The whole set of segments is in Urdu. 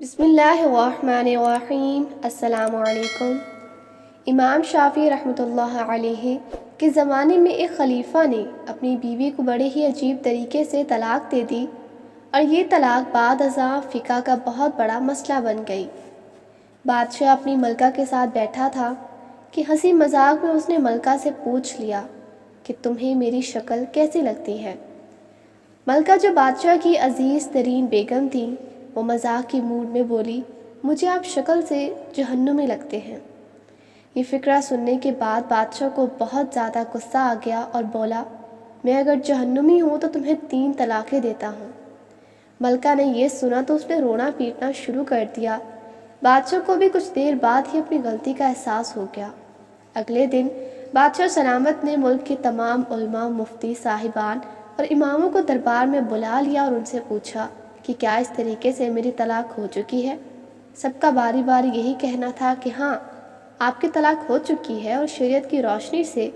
بسم اللہ الرحمن الرحیم۔ السلام علیکم۔ امام شافعی رحمۃ اللہ علیہ کے زمانے میں ایک خلیفہ نے اپنی بیوی کو بڑے ہی عجیب طریقے سے طلاق دے دی، اور یہ طلاق بعد ازاں فقہ کا بہت بڑا مسئلہ بن گئی۔ بادشاہ اپنی ملکہ کے ساتھ بیٹھا تھا کہ ہنسی مذاق میں اس نے ملکہ سے پوچھ لیا کہ تمہیں میری شکل کیسی لگتی ہے؟ ملکہ جو بادشاہ کی عزیز ترین بیگم تھی، وہ مذاق کی موڈ میں بولی، مجھے آپ شکل سے جہنمی لگتے ہیں۔ یہ فقرہ سننے کے بعد بادشاہ کو بہت زیادہ غصہ آ گیا اور بولا، میں اگر جہنمی ہوں تو تمہیں 3 طلاقیں دیتا ہوں۔ ملکہ نے یہ سنا تو اس نے رونا پیٹنا شروع کر دیا۔ بادشاہ کو بھی کچھ دیر بعد ہی اپنی غلطی کا احساس ہو گیا۔ اگلے دن بادشاہ سلامت نے ملک کے تمام علماء، مفتی صاحبان اور اماموں کو دربار میں بلا لیا اور ان سے پوچھا کہ کیا اس طریقے سے میری طلاق ہو چکی ہے؟ سب کا باری باری یہی کہنا تھا کہ ہاں، آپ کی طلاق ہو چکی ہے، اور شریعت کی روشنی سے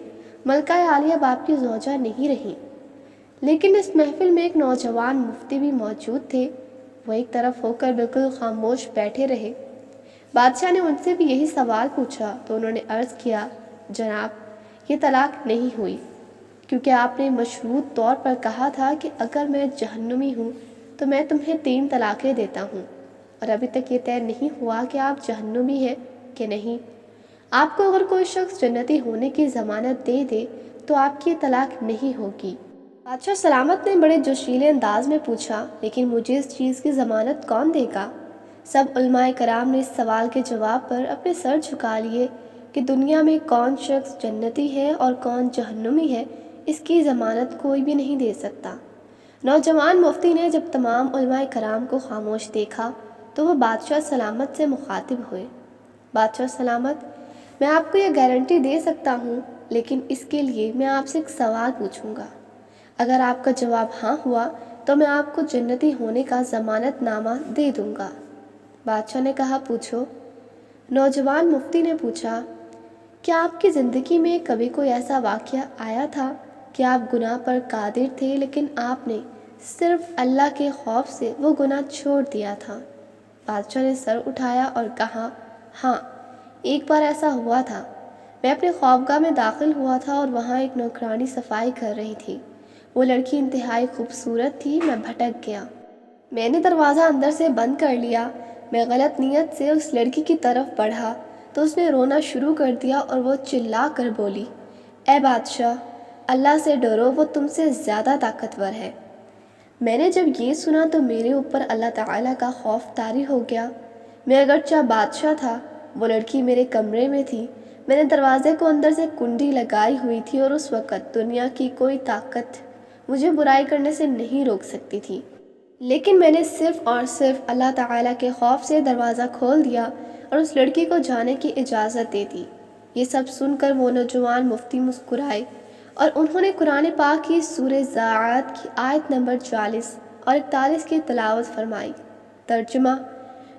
ملکہ عالیہ باپ کی زوجہ نہیں رہیں۔ لیکن اس محفل میں ایک نوجوان مفتی بھی موجود تھے۔ وہ ایک طرف ہو کر بالکل خاموش بیٹھے رہے۔ بادشاہ نے ان سے بھی یہی سوال پوچھا تو انہوں نے عرض کیا، جناب، یہ طلاق نہیں ہوئی، کیونکہ آپ نے مشروط طور پر کہا تھا کہ اگر میں جہنمی ہوں تو میں تمہیں 3 طلاقیں دیتا ہوں، اور ابھی تک یہ طے نہیں ہوا کہ آپ جہنمی ہیں کہ نہیں۔ آپ کو اگر کوئی شخص جنتی ہونے کی ضمانت دے دے تو آپ کی طلاق نہیں ہوگی۔ بادشاہ سلامت نے بڑے جوشیلے انداز میں پوچھا، لیکن مجھے اس چیز کی ضمانت کون دے گا؟ سب علماء کرام نے اس سوال کے جواب پر اپنے سر جھکا لیے کہ دنیا میں کون شخص جنتی ہے اور کون جہنمی ہے، اس کی ضمانت کوئی بھی نہیں دے سکتا۔ نوجوان مفتی نے جب تمام علماء کرام کو خاموش دیکھا تو وہ بادشاہ سلامت سے مخاطب ہوئے، بادشاہ سلامت، میں آپ کو یہ گارنٹی دے سکتا ہوں، لیکن اس کے لیے میں آپ سے ایک سوال پوچھوں گا۔ اگر آپ کا جواب ہاں ہوا تو میں آپ کو جنتی ہونے کا ضمانت نامہ دے دوں گا۔ بادشاہ نے کہا، پوچھو۔ نوجوان مفتی نے پوچھا، کیا آپ کی زندگی میں کبھی کوئی ایسا واقعہ آیا تھا کہ آپ گناہ پر قادر تھے لیکن آپ نے صرف اللہ کے خوف سے وہ گناہ چھوڑ دیا تھا؟ بادشاہ نے سر اٹھایا اور کہا، ہاں، ایک بار ایسا ہوا تھا۔ میں اپنے خوابگاہ میں داخل ہوا تھا اور وہاں ایک نوکرانی صفائی کر رہی تھی۔ وہ لڑکی انتہائی خوبصورت تھی۔ میں بھٹک گیا۔ میں نے دروازہ اندر سے بند کر لیا۔ میں غلط نیت سے اس لڑکی کی طرف بڑھا تو اس نے رونا شروع کر دیا اور وہ چلا کر بولی، اے بادشاہ، اللہ سے ڈرو، وہ تم سے زیادہ طاقتور ہے۔ میں نے جب یہ سنا تو میرے اوپر اللہ تعالیٰ کا خوف طاری ہو گیا۔ میں اگرچہ بادشاہ تھا، وہ لڑکی میرے کمرے میں تھی۔ میں نے دروازے کو اندر سے کنڈی لگائی ہوئی تھی اور اس وقت دنیا کی کوئی طاقت مجھے برائی کرنے سے نہیں روک سکتی تھی، لیکن میں نے صرف اور صرف اللہ تعالیٰ کے خوف سے دروازہ کھول دیا اور اس لڑکی کو جانے کی اجازت دے دی۔ یہ سب سن کر وہ نوجوان مفتی مسکرائے اور انہوں نے قرآن پاک کی سورہ زاریات کی آیت نمبر 40 اور 41 کی تلاوت فرمائی۔ ترجمہ،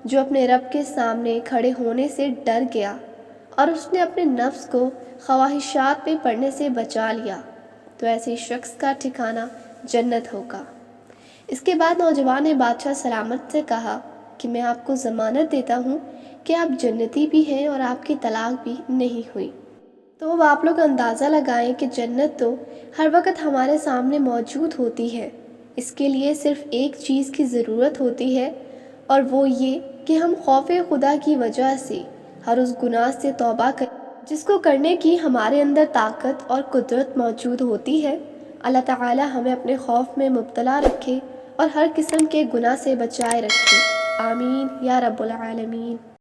جو اپنے رب کے سامنے کھڑے ہونے سے ڈر گیا اور اس نے اپنے نفس کو خواہشات پہ پڑنے سے بچا لیا تو ایسے شخص کا ٹھکانہ جنت ہوگا۔ اس کے بعد نوجوان نے بادشاہ سلامت سے کہا کہ میں آپ کو ضمانت دیتا ہوں کہ آپ جنتی بھی ہیں اور آپ کی طلاق بھی نہیں ہوئی۔ تو اب آپ لوگ اندازہ لگائیں کہ جنت تو ہر وقت ہمارے سامنے موجود ہوتی ہے۔ اس کے لیے صرف ایک چیز کی ضرورت ہوتی ہے، اور وہ یہ کہ ہم خوف خدا کی وجہ سے ہر اس گناہ سے توبہ کریں جس کو کرنے کی ہمارے اندر طاقت اور قدرت موجود ہوتی ہے۔ اللہ تعالی ہمیں اپنے خوف میں مبتلا رکھے اور ہر قسم کے گناہ سے بچائے رکھے۔ آمین یا رب العالمین۔